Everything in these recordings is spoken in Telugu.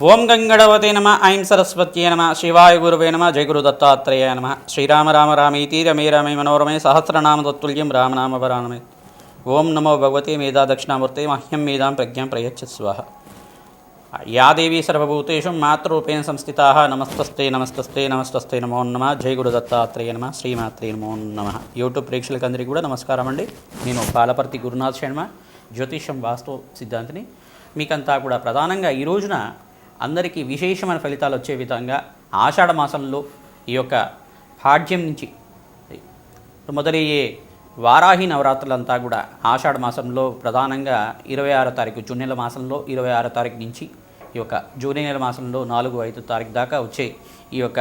ఓం గంగణవతే నమ ఐం సరస్వత్యే నమ శివాయ గురువే నమ జయ గురు దత్తాత్రేయ నమ శ్రీరామ రామ రామీతి రమే రమే మనోరమే సహస్రనామ తత్తుల్యం రామనామ వరానమే. ఓం నమో భగవతే మేధా దక్షిణామూర్తే మహ్యం మేధాం ప్రజ్ఞాం ప్రయచ్చ స్వాహ. యా దేవీ సర్వభూతేషు మాతృరూపేణ సంస్థితా నమస్తస్తే నమస్తస్తే నమస్తస్తే నమో నమ. జయ గురు దత్తాత్రేయ నమ శ్రీమాత్రే నమో నమ. యూట్యూబ్ ప్రేక్షకులందరికీ కూడా నమస్కారం అండి. నేను పాలపర్తి గురునాథ్ శర్మ, జ్యోతిష్యం వాస్తు సిద్ధాంతిని. మీకంతా కూడా ప్రధానంగా ఈ రోజున అందరికీ విశేషమైన ఫలితాలు వచ్చే విధంగా ఆషాఢ మాసంలో ఈ యొక్క పాడ్యం నుంచి మొదలయ్యే వారాహి నవరాత్రులంతా కూడా ఆషాఢ మాసంలో ప్రధానంగా 26వ తారీఖు జూన్ నెల మాసంలో 26వ తారీఖు నుంచి ఈ యొక్క జూన్ నెల మాసంలో 4-5 తారీఖు దాకా వచ్చే ఈ యొక్క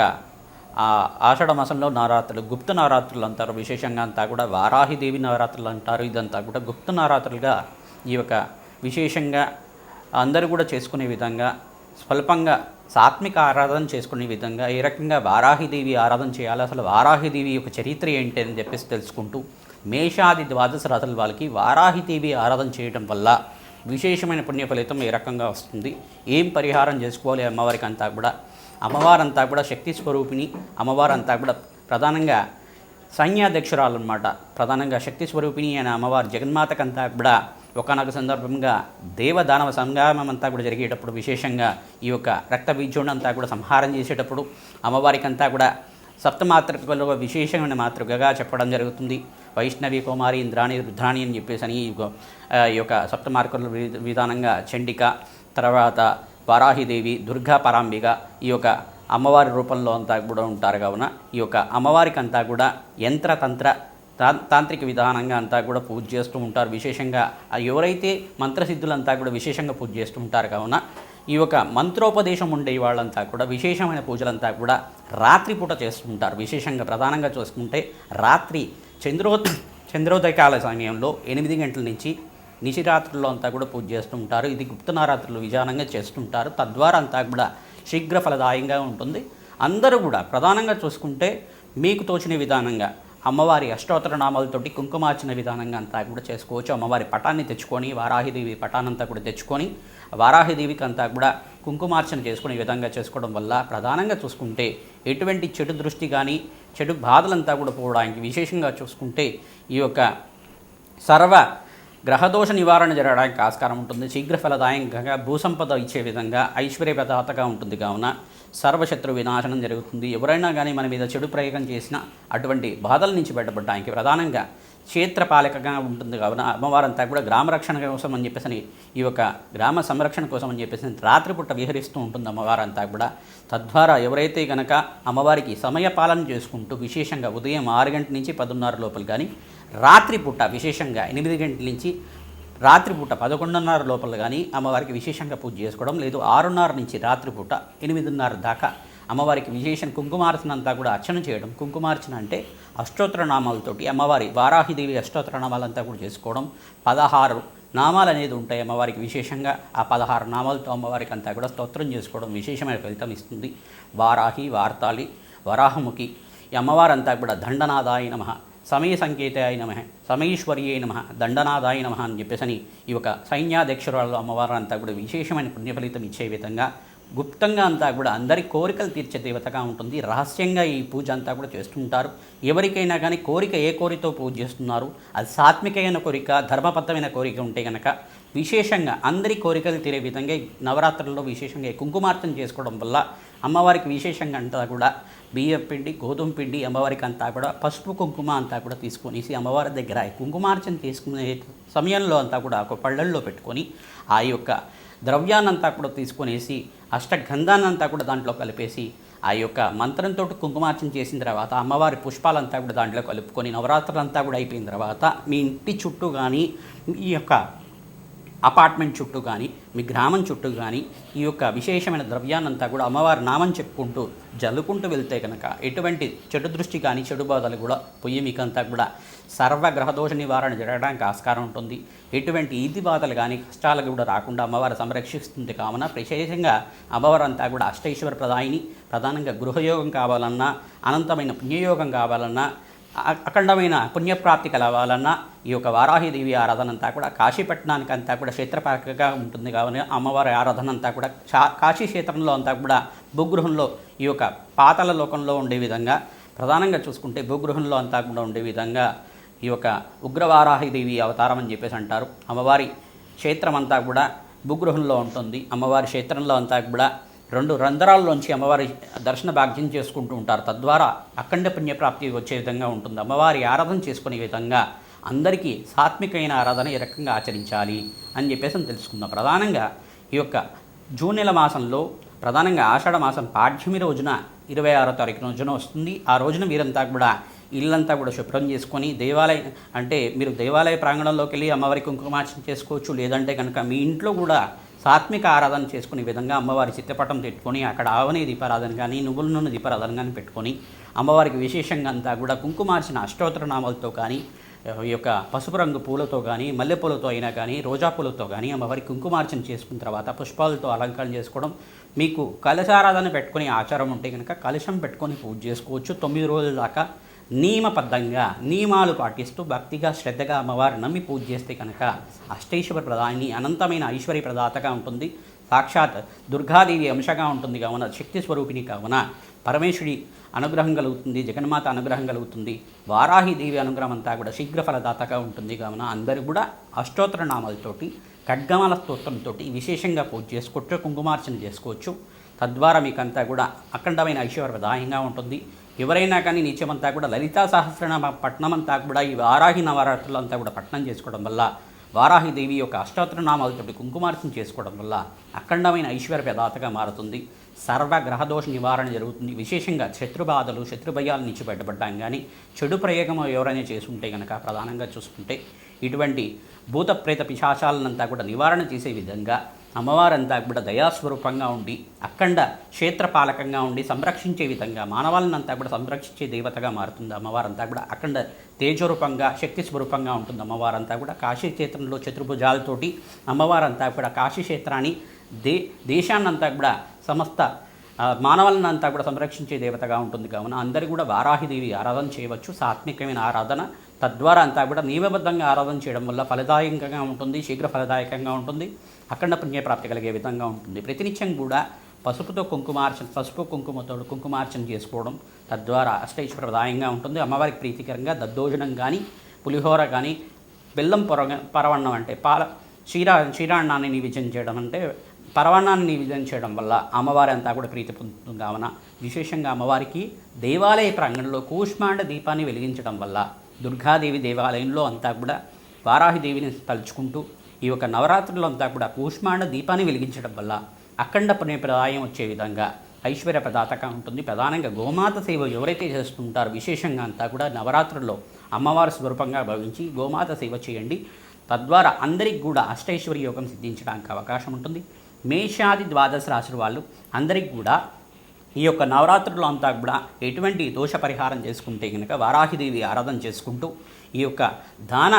ఆషాఢ మాసంలో నవరాత్రులు గుప్త నవరాత్రులు అంటారు. విశేషంగా అంతా కూడా వారాహిదేవి నవరాత్రులు అంటారు. ఇదంతా కూడా గుప్త నవరాత్రులుగా ఈ యొక్క విశేషంగా అందరూ కూడా చేసుకునే విధంగా స్వల్పంగా సాత్విక ఆరాధన చేసుకునే విధంగా ఏ రకంగా వారాహిదేవి ఆరాధన చేయాలి, అసలు వారాహిదేవి యొక్క చరిత్ర ఏంటి అని చెప్పేసి తెలుసుకుంటూ మేషాది ద్వాదశ రాశుల వాళ్ళకి వారాహిదేవి ఆరాధన చేయడం వల్ల విశేషమైన పుణ్య ఫలితం ఏ రకంగా వస్తుంది, ఏం పరిహారం చేసుకోవాలి అమ్మవారికి అంతా కూడా. అమ్మవారంతా కూడా శక్తి స్వరూపిణి. అమ్మవారంతా కూడా ప్రధానంగా సైన్యాధ్యక్షురాలు అనమాట. ప్రధానంగా శక్తి స్వరూపిణి అయిన అమ్మవారు జగన్మాతకంతా కూడా ఒకనొక సందర్భంగా దేవదానవ సంగ్రామం అంతా కూడా జరిగేటప్పుడు విశేషంగా ఈ యొక్క రక్త బీజోడు అంతా కూడా సంహారం చేసేటప్పుడు అమ్మవారికి అంతా కూడా సప్తమాతృకలో విశేషమైన మాతృకగా చెప్పడం జరుగుతుంది. వైష్ణవి, కుమారి, ఇంద్రాణి, రుద్రాణి అని చెప్పేసి అని ఈ యొక్క సప్తమాతృకల విధానంగా చండిక, తర్వాత వారాహిదేవి, దుర్గా పరాంబిక ఈ యొక్క అమ్మవారి రూపంలో అంతా కూడా ఉంటారు. కావున ఈ యొక్క అమ్మవారికి అంతా కూడా యంత్రతంత్ర తాంత్రిక విధానంగా అంతా కూడా పూజ చేస్తూ ఉంటారు. విశేషంగా ఎవరైతే మంత్రసిద్ధులంతా కూడా విశేషంగా పూజ చేస్తూ ఉంటారు. కావున ఈ యొక్క మంత్రోపదేశం ఉండే వాళ్ళంతా కూడా విశేషమైన పూజలంతా కూడా రాత్రిపూట చేస్తుంటారు. విశేషంగా ప్రధానంగా చూసుకుంటే రాత్రి చంద్రోదయకాల సమయంలో 8 గంటల నుంచి నిశిరాత్రుల్లో అంతా కూడా పూజ చేస్తూ ఉంటారు. ఇది గుప్త నవరాత్రులు విధానంగా చేస్తుంటారు. తద్వారా అంతా కూడా శీఘ్ర ఫలదాయంగా ఉంటుంది. అందరూ కూడా ప్రధానంగా చూసుకుంటే మీకు తోచిన విధానంగా అమ్మవారి అష్టోత్తర నామాలతోటి కుంకుమార్చన విధానంగా అంతా కూడా చేసుకోవచ్చు. అమ్మవారి పటాన్ని తెచ్చుకొని వారాహిదేవి పటానంతా కూడా తెచ్చుకొని వారాహిదేవికి అంతా కూడా కుంకుమార్చన చేసుకునే విధంగా చేసుకోవడం వల్ల ప్రధానంగా చూసుకుంటే ఎటువంటి చెడు దృష్టి కానీ చెడు బాధలంతా కూడా పోవడానికి విశేషంగా చూసుకుంటే ఈ యొక్క సర్వ గ్రహదోష నివారణ జరగడానికి ఆస్కారం ఉంటుంది. శీఘ్ర ఫలదాయకంగా భూసంపద ఇచ్చే విధంగా ఐశ్వర్యప్రదాతగా ఉంటుంది. కావున సర్వశత్రు వినాశనం జరుగుతుంది. ఎవరైనా కానీ మన మీద చెడు ప్రయోగం చేసినా అటువంటి బాధల నుంచి బయటపడడానికి ప్రధానంగా క్షేత్రపాలకగా ఉంటుంది. కావున అమ్మవారంతా కూడా గ్రామ రక్షణ కోసం అని చెప్పేసి ఈ యొక్క గ్రామ సంరక్షణ కోసం అని చెప్పేసి రాత్రిపూట విహరిస్తూ ఉంటుంది అమ్మవారంతా కూడా. తద్వారా ఎవరైతే కనుక అమ్మవారికి సమయ పాలన చేసుకుంటూ విశేషంగా ఉదయం 6 గంటల నుంచి 10:30 లోపల కానీ రాత్రిపూట విశేషంగా 8 గంటల నుంచి రాత్రిపూట 11:30 లోపల కానీ అమ్మవారికి విశేషంగా పూజ చేసుకోవడం, లేదు 6:30 నుంచి రాత్రిపూట 8:30 దాకా అమ్మవారికి విశేషం కుంకుమార్చన అంతా కూడా అర్చన చేయడం. కుంకుమార్చన అంటే అష్టోత్తర నామాలతోటి అమ్మవారి వారాహిదేవి అష్టోత్తర నామాలంతా కూడా చేసుకోవడం. 16 నామాలు అనేది ఉంటాయి అమ్మవారికి. విశేషంగా ఆ 16 నామాలతో అమ్మవారికి అంతా కూడా స్తోత్రం చేసుకోవడం విశేషమైన ఫలితం ఇస్తుంది. వారాహి, వార్తాళి, వరాహముఖి ఈ అమ్మవారంతా కూడా దండనాదాయ నమః, సమయ సంకేతాయ నమః, సమయేశ్వర్యే నమః, దండనాదాయ నమః అని చెప్పేసి ఈ యొక్క సైన్యాధ్యక్షురాలు అమ్మవారు అంతా కూడా విశేషమైన పుణ్యఫలితం ఇచ్చే విధంగా గుప్తంగా అంతా కూడా అందరి కోరికలు తీర్చే దేవతగా ఉంటుంది. రహస్యంగా ఈ పూజ అంతా కూడా చేస్తుంటారు. ఎవరికైనా కానీ కోరిక ఏ కోరికతో పూజ చేస్తున్నారు, అది సాత్వికమైన కోరిక, ధర్మబద్ధమైన కోరిక ఉంటే కనుక విశేషంగా అందరి కోరికలు తీరే విధంగా నవరాత్రుల్లో విశేషంగా కుంకుమార్చన చేసుకోవడం వల్ల అమ్మవారికి విశేషంగా అంతా కూడా బియ్యం పిండి, గోధుమ పిండి అమ్మవారికి అంతా కూడా పసుపు కుంకుమ అంతా కూడా తీసుకొనేసి అమ్మవారి దగ్గర కుంకుమార్చన తీసుకునే సమయంలో అంతా కూడా ఒక పళ్ళల్లో పెట్టుకొని ఆ యొక్క ద్రవ్యాన్నంతా కూడా తీసుకొనేసి అష్టగంధాన్నంతా కూడా దాంట్లో కలిపేసి ఆ యొక్క మంత్రంతో కుంకుమార్చన చేసిన తర్వాత అమ్మవారి పుష్పాలంతా కూడా దాంట్లో కలుపుకొని నవరాత్రులంతా కూడా అయిపోయిన తర్వాత మీ ఇంటి చుట్టూ కానీ ఈ యొక్క అపార్ట్మెంట్ చుట్టూ కానీ మీ గ్రామం చుట్టూ కానీ ఈ యొక్క విశేషమైన ద్రవ్యాన్నంతా కూడా అమ్మవారి నామం చెప్పుకుంటూ జల్లుకుంటూ వెళ్తే కనుక ఎటువంటి చెడు దృష్టి కానీ చెడు బాధలు కూడా పొయ్యి మీకంతా కూడా సర్వగ్రహదోష నివారణ జరగడానికి ఆస్కారం ఉంటుంది. ఎటువంటి ఈది బాధలు కానీ కష్టాలు కూడా రాకుండా అమ్మవారు సంరక్షిస్తుంది. కావున విశేషంగా అమ్మవారు అంతా కూడా అష్టైశ్వర ప్రదాయిని. ప్రధానంగా గృహయోగం కావాలన్నా, అనంతమైన పుణ్యయోగం కావాలన్నా, అఖండమైన పుణ్యప్రాప్తి కలవాలన్నా ఈ యొక్క వారాహిదేవి ఆరాధన అంతా కూడా కాశీపట్నానికి అంతా కూడా క్షేత్రపాలకగా ఉంటుంది కావున అమ్మవారి ఆరాధన అంతా కూడా కాశీ క్షేత్రంలో అంతా కూడా భూగృహంలో ఈ యొక్క పాతాళ లోకంలో ఉండే విధంగా ప్రధానంగా చూసుకుంటే భూగృహంలో అంతా కూడా ఉండే విధంగా ఈ యొక్క ఉగ్రవారాహిదేవి అవతారం అని చెప్పేసి అంటారు. అమ్మవారి క్షేత్రం అంతా కూడా భూగృహంలో ఉంటుంది. అమ్మవారి క్షేత్రంలో అంతా కూడా 2 రంధ్రాల్లోంచి అమ్మవారి దర్శన భాగ్యం చేసుకుంటూ ఉంటారు. తద్వారా అఖండ పుణ్యప్రాప్తి వచ్చే విధంగా ఉంటుంది. అమ్మవారి ఆరాధన చేసుకునే విధంగా అందరికీ సాత్వికమైన ఆరాధన ఏ రకంగా ఆచరించాలి అని చెప్పేసి తెలుసుకుందాం. ప్రధానంగా ఈ యొక్క జూన్ నెల మాసంలో ప్రధానంగా ఆషాఢ మాసం పాడ్యమి రోజున 26వ తారీఖు రోజున వస్తుంది. ఆ రోజున మీరంతా కూడా ఇల్లంతా కూడా శుభ్రం చేసుకొని దేవాలయం అంటే మీరు దేవాలయ ప్రాంగణంలోకి వెళ్ళి అమ్మవారి కుంకుమార్చన చేసుకోవచ్చు. లేదంటే కనుక మీ ఇంట్లో కూడా సాత్విక ఆరాధన చేసుకునే విధంగా అమ్మవారి చిత్రపటం పెట్టుకొని అక్కడ ఆవనే దీపారాధన కానీ నువ్వుల నూనె దీపారాధన కానీ పెట్టుకొని అమ్మవారికి విశేషంగా అంతా కూడా కుంకుమార్చిన అష్టోత్తర నామాలతో కానీ ఈ యొక్క పసుపు రంగు పూలతో కానీ మల్లెపూలతో అయినా కానీ రోజా పూలతో కానీ అమ్మవారికి కుంకుమార్చన చేసుకున్న తర్వాత పుష్పాలతో అలంకరణ చేసుకోవడం. మీకు కలశారాధన పెట్టుకునే ఆచారం ఉంటే కనుక కలశం పెట్టుకొని పూజ చేసుకోవచ్చు. 9 రోజుల దాకా నియమబద్ధంగా నియమాలు పాటిస్తూ భక్తిగా శ్రద్ధగా అమ్మవారు నమ్మి పూజ చేస్తే కనుక అష్టైశ్వర ప్రదాని అనంతమైన ఐశ్వర్య ప్రదాతగా ఉంటుంది. సాక్షాత్ దుర్గాదేవి అంశగా ఉంటుంది కావున శక్తి స్వరూపిణి కావున పరమేశ్వరి అనుగ్రహం కలుగుతుంది, జగన్మాత అనుగ్రహం కలుగుతుంది. వారాహిదేవి అనుగ్రహం అంతా కూడా శీఘ్ర ఫలదాతగా ఉంటుంది కావున అందరూ కూడా అష్టోత్తర నామాలతోటి ఖడ్గమాల స్తోత్రంతో విశేషంగా పూజ చేసుకోవచ్చు, కుంకుమార్చన చేసుకోవచ్చు. తద్వారా మీకంతా కూడా అఖండమైన ఐశ్వర్యప్రదాయంగా ఉంటుంది. ఎవరైనా కానీ నిత్యమంతా కూడా లలితా సహస్రనామ పట్నం అంతా కూడా ఈ వారాహి నవరాత్రులు అంతా కూడా పట్నం చేసుకోవడం వల్ల వారాహిదేవి యొక్క అష్టోత్తర నామాలతోటి కుంకుమార్చన చేసుకోవడం వల్ల అఖండమైన ఐశ్వర్య ప్రదాతగా మారుతుంది. సర్వ గ్రహదోష నివారణ జరుగుతుంది. విశేషంగా శత్రుబాధలు శత్రుభయాల నుంచి బయటపడ్డాం కానీ చెడు ప్రయోగం ఎవరైనా చేసుకుంటే కనుక ప్రధానంగా చూసుకుంటే ఇటువంటి భూత ప్రేత పిశాచాలనంతా కూడా నివారణ చేసే విధంగా అమ్మవారంతా కూడా దయాస్వరూపంగా ఉండి అఖండ క్షేత్రపాలకంగా ఉండి సంరక్షించే విధంగా మానవాళ్ళనంతా కూడా సంరక్షించే దేవతగా మారుతుంది. అమ్మవారంతా కూడా అఖండ తేజరూపంగా శక్తి స్వరూపంగా ఉంటుంది. అమ్మవారంతా కూడా కాశీ క్షేత్రంలో చతుర్భుజాలతోటి అమ్మవారంతా కూడా కాశీ క్షేత్రాన్ని దేశాన్నంతా కూడా సమస్త మానవాళ్ళనంతా కూడా సంరక్షించే దేవతగా ఉంటుంది కావున అందరూ కూడా వారాహిదేవి ఆరాధన చేయవచ్చు. సాత్వికమైన ఆరాధన తద్వారా అంతా కూడా నియమబద్ధంగా ఆరాధన చేయడం వల్ల ఫలదాయకంగా ఉంటుంది, శీఘ్ర ఫలదాయకంగా ఉంటుంది, అఖండ పుణ్యప్రాప్తి కలిగే విధంగా ఉంటుంది. ప్రతినిత్యం కూడా పసుపు కుంకుమతో కుంకుమార్చన చేసుకోవడం తద్వారా అష్టైశ్వర్యప్రదాయంగా ఉంటుంది. అమ్మవారికి ప్రీతికరంగా దద్దోజనం కానీ పులిహోర కానీ బెల్లం పరవన్నం అంటే క్షీరాన్నాన్ని నివేదన చేయడం అంటే పరవన్నాన్ని నివేదన చేయడం వల్ల అమ్మవారి అంతా కూడా ప్రీతి పొందుతుంది కావున విశేషంగా అమ్మవారికి దేవాలయ ప్రాంగణంలో కూష్మాండ దీపాన్ని వెలిగించడం వల్ల దుర్గాదేవి దేవాలయంలో అంతా కూడా వారాహిదేవిని తలుచుకుంటూ ఈ యొక్క నవరాత్రుల్లో అంతా కూడా కూష్మాండ దీపాన్ని వెలిగించడం వల్ల అఖండ పుణ్యప్రదాయం వచ్చే విధంగా ఐశ్వర్య ప్రదాతగా ఉంటుంది. ప్రధానంగా గోమాత సేవ ఎవరైతే చేస్తుంటారో విశేషంగా అంతా కూడా నవరాత్రుల్లో అమ్మవారి స్వరూపంగా భావించి గోమాత సేవ చేయండి. తద్వారా అందరికి కూడా అష్టైశ్వర్య యోగం సిద్ధించడానికి అవకాశం ఉంటుంది. మేషాది ద్వాదశ రాశుల వాళ్ళు అందరికి కూడా ఈ యొక్క నవరాత్రులు అంతా కూడా ఎటువంటి దోష పరిహారం చేసుకుంటే కనుక వారాహిదేవి ఆరాధన చేసుకుంటూ ఈ యొక్క దాన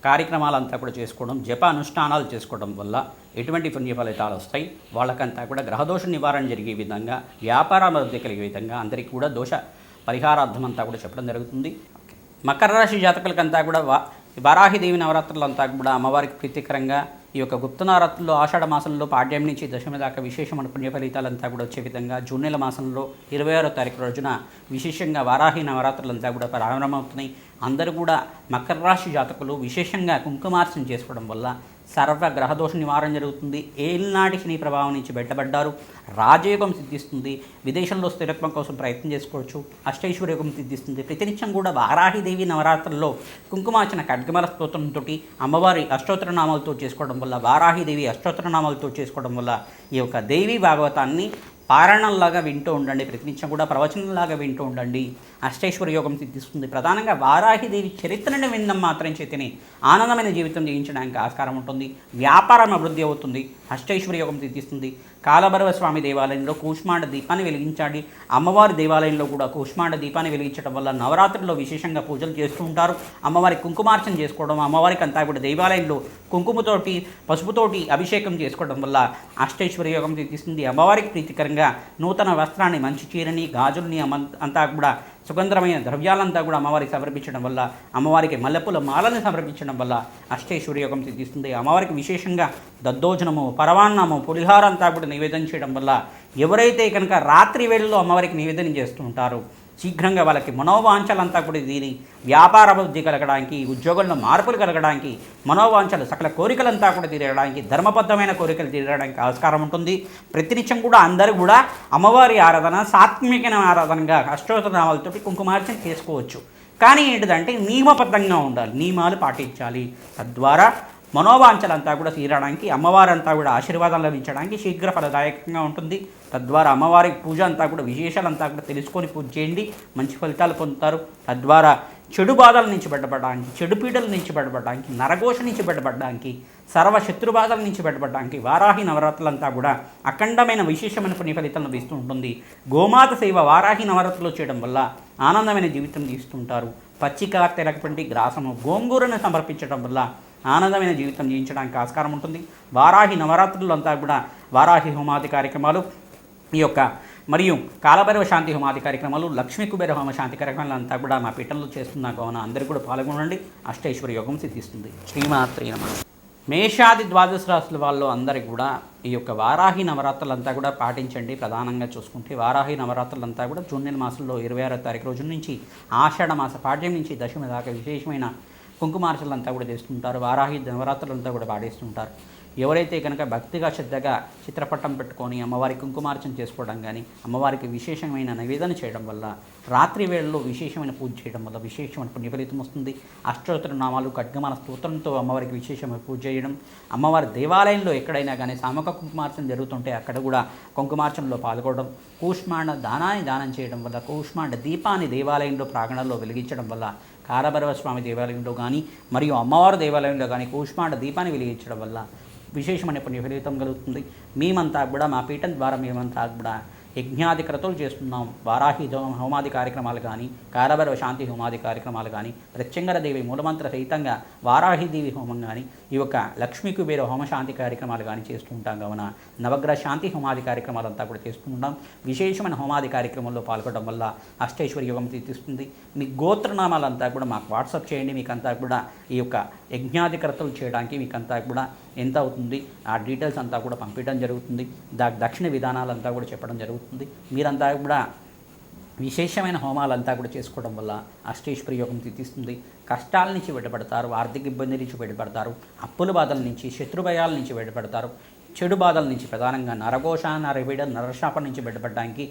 కార్యక్రమాలంతా కూడా చేసుకోవడం జప అనుష్ఠానాలు చేసుకోవడం వల్ల ఎటువంటి పుణ్య ఫలితాలు వస్తాయి. వాళ్ళకంతా కూడా గ్రహదోష నివారణ జరిగే విధంగా వ్యాపార అభివృద్ధి కలిగే విధంగా అందరికీ కూడా దోష పరిహారార్థం అంతా కూడా చెప్పడం జరుగుతుంది. మకర రాశి జాతకులకంతా కూడా వారాహిదేవి నవరాత్రులంతా కూడా అమ్మవారికి ప్రీతికరంగా ఈ యొక్క గుప్త నవరాత్రుల్లో ఆషాఢ మాసంలో పాడ్యం నుంచి దశమి దాకా విశేషమైన పుణ్య ఫలితాలంతా కూడా వచ్చే విధంగా జూన్ నెల మాసంలో 26వ తారీఖు రోజున విశేషంగా వారాహి నవరాత్రులంతా కూడా ప్రారంభమవుతున్నాయి. అందరూ కూడా మకర రాశి జాతకులు విశేషంగా కుంకుమార్చన చేసుకోవడం వల్ల సర్వ గ్రహదోష నివారణ జరుగుతుంది. ఏలినాటి శని ప్రభావం నుంచి బయటపడ్డారు, రాజయోగం సిద్ధిస్తుంది, విదేశంలో స్థిరత్వం కోసం ప్రయత్నం చేసుకోవచ్చు, అష్టైశ్వర్యోగం సిద్ధిస్తుంది. ప్రతినిత్యం కూడా వారాహిదేవి నవరాత్రుల్లో కుంకుమార్చన ఖడ్గమల స్తోత్రంతో అమ్మవారి అష్టోత్తర నామాలతో చేసుకోవడం వల్ల వారాహిదేవి అష్టోత్తర నామాలతో చేసుకోవడం వల్ల ఈ యొక్క దేవి భాగవతాన్ని పారాయణంలాగా వింటూ ఉండండి. ప్రతినిత్యం కూడా ప్రవచనంలాగా వింటూ ఉండండి. అష్టైశ్వర్య యోగం సిద్ధిస్తుంది. ప్రధానంగా వారాహిదేవి చరిత్రను వినడం మాత్రం చేతనే ఆనందమైన జీవితం జీవించడానికి ఆస్కారం ఉంటుంది. వ్యాపారం అభివృద్ధి అవుతుంది. అష్టైశ్వర్య యోగం సిద్ధిస్తుంది. కాలభైరవ స్వామి దేవాలయంలో కూష్మాండ దీపాన్ని వెలిగించాలి. అమ్మవారి దేవాలయంలో కూడా కూష్మాండ దీపాన్ని వెలిగించడం వల్ల నవరాత్రుల్లో విశేషంగా పూజలు చేస్తూ ఉంటారు. అమ్మవారి కుంకుమార్చన చేసుకోవడం, అమ్మవారికి అంతా కూడా దేవాలయంలో కుంకుమతోటి పసుపుతోటి అభిషేకం చేసుకోవడం వల్ల అష్టైశ్వర్య యోగం సిద్ధిస్తుంది. అమ్మవారికి ప్రీతికరంగా నూతన వస్త్రాన్ని, మంచి చీరని, గాజుల్ని అంతా కూడా సుగంధమైన ద్రవ్యాలంతా కూడా అమ్మవారికి సమర్పించడం వల్ల, అమ్మవారికి మల్లెపూల మాలను సమర్పించడం వల్ల అష్టైశ్వర్య యోగం సిద్ధిస్తుంది. అమ్మవారికి విశేషంగా దద్దోజనము, పరవాన్నము, పులిహార అంతా కూడా నివేదన చేయడం వల్ల ఎవరైతే కనుక రాత్రి వేళల్లో అమ్మవారికి నివేదన చేస్తూ ఉంటారో శీఘ్రంగా వాళ్ళకి మనోవాంఛలంతా కూడా దీని వ్యాపార అభివృద్ధి కలగడానికి, ఉద్యోగంలో మార్పులు కలగడానికి, మనోవాంఛలు సకల కోరికలంతా కూడా తీరడానికి, ధర్మబద్ధమైన కోరికలు తీరడానికి ఆస్కారం ఉంటుంది. ప్రతినిత్యం కూడా అందరూ కూడా అమ్మవారి ఆరాధన సాత్వికమైన ఆరాధనగా అష్టోత్తరనామాలతోటి కుంకుమార్చన చేసుకోవచ్చు. కానీ ఏంటిదంటే నియమబద్ధంగా ఉండాలి, నియమాలు పాటించాలి. తద్వారా మనోవాంఛలంతా కూడా తీరడానికి, అమ్మవారంతా కూడా ఆశీర్వాదం లభించడానికి శీఘ్ర ఫలదాయకంగా ఉంటుంది. తద్వారా అమ్మవారి పూజ అంతా కూడా విశేషాలంతా కూడా తెలుసుకొని పూజ చేయండి, మంచి ఫలితాలు పొందుతారు. తద్వారా చెడు బాధల నుంచి బయటపడడానికి, చెడు పీడల నుంచి బయటపడడానికి, నరఘోష నుంచి బయటపడడానికి, సర్వ శత్రు బాధల నుంచి బయటపడడానికి వారాహి నవరాత్రులంతా కూడా అఖండమైన విశేషమైన పుణ్య ఫలితాలను లభిస్తూ ఉంటుంది. గోమాత సేవ వారాహి నవరాత్రులు చేయడం వల్ల ఆనందమైన జీవితం తీస్తుంటారు. పచ్చిక తెలకపంటి గ్రాసము, గోంగూరను సమర్పించడం వల్ల ఆనందమైన జీవితం జీవించడానికి ఆస్కారం ఉంటుంది. వారాహి నవరాత్రులు అంతా కూడా వారాహి హోమాది కార్యక్రమాలు, ఈ యొక్క మరియు కాలభైరవ శాంతి హోమాది కార్యక్రమాలు, లక్ష్మీ కుబేర హోమ శాంతి కార్యక్రమాలు అంతా కూడా మా పీఠంలో చేస్తున్నా కావున అందరూ కూడా పాల్గొనండి. అష్టైశ్వర్య యోగం సిద్ధిస్తుంది. శ్రీమాత్రే నమః. మేషాది ద్వాదశ రాశుల వాళ్ళు అందరికీ కూడా ఈ యొక్క వారాహి నవరాత్రులంతా కూడా పాటించండి. ప్రధానంగా చూసుకుంటే వారాహి నవరాత్రులంతా కూడా జూన్ నెల మాసంలో 26వ తారీఖు రోజు నుంచి ఆషాఢ మాస పాడ్యం నుంచి దశమి దాకా విశేషమైన కుంకుమార్చలంతా కూడా చేస్తుంటారు. వారాహి నవరాత్రులంతా కూడా పాటిస్తుంటారు. ఎవరైతే కనుక భక్తిగా శ్రద్ధగా చిత్రపటం పెట్టుకొని అమ్మవారికి కుంకుమార్చన చేసుకోవడం కానీ, అమ్మవారికి విశేషమైన నివేదన చేయడం వల్ల, రాత్రి వేళల్లో విశేషమైన పూజ చేయడం వల్ల విశేషమైన పుణ్యఫలితం వస్తుంది. అష్టోత్తర నామాలు, ఖడ్గమాల స్తోత్రంతో అమ్మవారికి విశేషమైన పూజ చేయడం, అమ్మవారి దేవాలయంలో ఎక్కడైనా కానీ సామూహిక కుంకుమార్చన జరుగుతుంటే అక్కడ కూడా కుంకుమార్చనలో పాల్గొనడం, కూష్మాండ దానాన్ని దానం చేయడం వల్ల, కూష్మాండ దీపాన్ని దేవాలయంలో ప్రాంగణంలో వెలిగించడం వల్ల, కాలభైరవ స్వామి దేవాలయంలో కానీ మరియు అమ్మవారి దేవాలయంలో కానీ కూష్మాండ దీపాన్ని వెలిగించడం వల్ల విశేషమైన పుణ్య ఫలితం కలుగుతుంది. మేమంతా కూడా మా పీఠం ద్వారా మేమంతా కూడా యజ్ఞాది క్రతువులు చేస్తున్నాం. వారాహి హోమాది కార్యక్రమాలు కానీ, కాలభైరవ శాంతి హోమాది కార్యక్రమాలు కానీ, ప్రత్యంగరదేవి మూలమంత్ర సహితంగా వారాహిదేవి హోమం కానీ, ఈ యొక్క లక్ష్మీ కుబేర హోమశాంతి కార్యక్రమాలు కానీ చేస్తూ ఉంటాం. కావున నవగ్రహ శాంతి హోమాది కార్యక్రమాలంతా కూడా చేస్తూ ఉంటాం. విశేషమైన హోమాది కార్యక్రమంలో పాల్గొనడం వల్ల అష్టైశ్వర్య యోగం తీస్తుంది. మీ గోత్రనామాలంతా కూడా మాకు వాట్సాప్ చేయండి. మీకంతా కూడా ఈ యొక్క యజ్ఞాది క్రతువులు చేయడానికి మీకంతా కూడా ఎంత అవుతుంది ఆ డీటెయిల్స్ అంతా కూడా పంపించడం జరుగుతుంది. దక్షిణ విధానాలంతా కూడా చెప్పడం జరుగుతుంది. మీరంతా కూడా విశేషమైన హోమాలంతా కూడా చేసుకోవడం వల్ల అష్టైశ్వర్య యోగం తీస్తుంది. కష్టాల నుంచి బయటపడతారు, ఆర్థిక ఇబ్బంది నుంచి బయటపడతారు, అప్పుల బాధల నుంచి, శత్రుభయాల నుంచి బయటపడతారు, చెడు బాధల నుంచి ప్రధానంగా నరఘోష, నరవిడ, నరశాపం నుంచి బయటపడడానికి,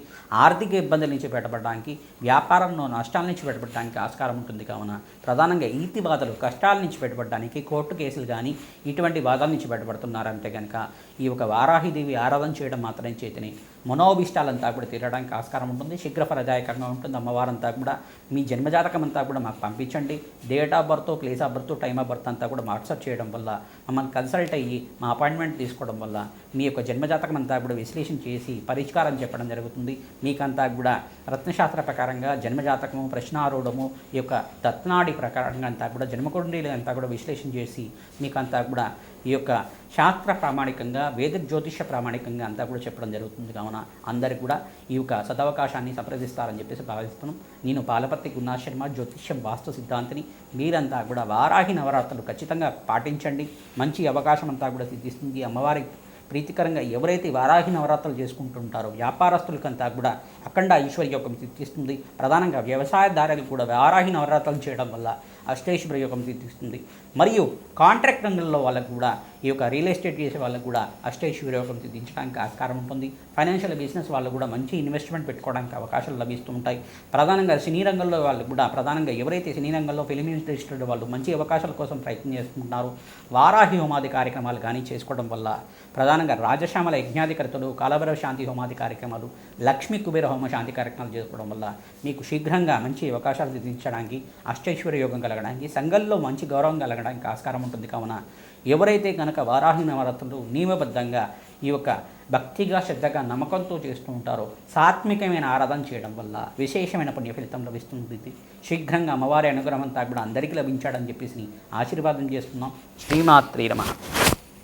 ఆర్థిక ఇబ్బందుల నుంచి బయటపడడానికి, వ్యాపారంలో నష్టాల నుంచి బయటపడడానికి ఆస్కారం ఉంటుంది. కావున ప్రధానంగా ఈతి బాధలు, కష్టాల నుంచి బయటపడడానికి, కోర్టు కేసులు కానీ ఇటువంటి బాధల నుంచి బయటపడుతున్నారంటే కనుక ఈ యొక్క వారాహిదేవి ఆరాధన చేయడం మాత్రం చేతిని మనోభిష్టాలంతా కూడా తీరడానికి ఆస్కారం ఉంటుంది. శీఘ్ర ఫలదాయకంగా ఉంటుంది. అమ్మవారంతా కూడా మీ జన్మజాతకం అంతా కూడా మాకు పంపించండి. Date of birth, place of birth, time of birth అంతా కూడా వాట్సాప్ చేయడం వల్ల మమ్మల్ని కన్సల్ట్ అయ్యి మా అపాయింట్మెంట్ తీసుకోవడం వల్ల మీ యొక్క జన్మజాతకం అంతా కూడా విశ్లేషణ చేసి పరిష్కారం చెప్పడం జరుగుతుంది. మీకంతా కూడా రత్నశాస్త్ర ప్రకారంగా జన్మజాతకము, ప్రశ్నారూఢము, ఈ యొక్క తత్నాడి ప్రకారంగా అంతా కూడా జన్మకుండీలు అంతా కూడా విశ్లేషణ చేసి మీకంతా కూడా ఈ యొక్క శాస్త్ర ప్రామాణికంగా, వేద జ్యోతిష ప్రామాణికంగా అంతా కూడా చెప్పడం జరుగుతుంది. కావున అందరికీ కూడా ఈ యొక్క సదవకాశాన్ని సంప్రదిస్తారని చెప్పేసి భావిస్తున్నాం. నేను పాలపర్తి గురునాథ్ శర్మ, జ్యోతిష్యం వాస్తు సిద్ధాంతిని. మీరంతా కూడా వారాహి నవరాత్రులు ఖచ్చితంగా పాటించండి. మంచి అవకాశం అంతా కూడా సిద్ధిస్తుంది. అమ్మవారి ప్రీతికరంగా ఎవరైతే వారాహి నవరాత్రులు చేసుకుంటుంటారో వ్యాపారస్తులకంతా కూడా అఖండ ఐశ్వర్య యోగం సిద్ధిస్తుంది. ప్రధానంగా వ్యవసాయదారులు కూడా వారాహి నవరాత్రులు చేయడం వల్ల అష్టైశ్వర్య యోగం సిద్ధిస్తుంది. మరియు కాంట్రాక్ట్ రంగంలో వాళ్ళకు కూడా, ఈ యొక్క రియల్ ఎస్టేట్ చేసే వాళ్ళకు కూడా అష్టైశ్వర్య యోగం సిద్ధించడానికి ఆస్కారం ఉంటుంది. ఫైనాన్షియల్ బిజినెస్ వాళ్ళు కూడా మంచి ఇన్వెస్ట్మెంట్ పెట్టుకోవడానికి అవకాశాలు లభిస్తూ ఉంటాయి. ప్రధానంగా సినీ రంగంలో వాళ్ళు కూడా, ప్రధానంగా ఎవరైతే సినీ రంగంలో ఫిలిం ఇండస్ట్రీ వాళ్ళు మంచి అవకాశాల కోసం ప్రయత్నం చేస్తుంటారో వారాహి హోమాది కార్యక్రమాలు కానీ చేసుకోవడం వల్ల, ప్రధానంగా రాజశ్యామల యజ్ఞాధికర్తలు, కాలభైరవ శాంతి హోమాది కార్యక్రమాలు, లక్ష్మీ కుబేర హోమ శాంతి కార్యక్రమాలు చేసుకోవడం వల్ల మీకు శీఘ్రంగా మంచి అవకాశాలు సిద్ధించడానికి, అష్టైశ్వర్య యోగం కలగడానికి, సంఘంలో మంచి గౌరవం కలగడానికి ఆస్కారం ఉంటుంది. కావున ఎవరైతే కనుక వారాహి నవరాత్రులు నియమబద్ధంగా ఈ యొక్క భక్తిగా, శ్రద్ధగా, నమ్మకంతో చేస్తూ ఉంటారో సాత్వికమైన ఆరాధన చేయడం వల్ల విశేషమైన పుణ్య ఫలితం లభిస్తుంది. శీఘ్రంగా అమ్మవారి అనుగ్రహం అంతా కూడా అందరికీ లభించాడని చెప్పేసి ఆశీర్వాదం చేస్తున్నాం. శ్రీమాత్రే నమః.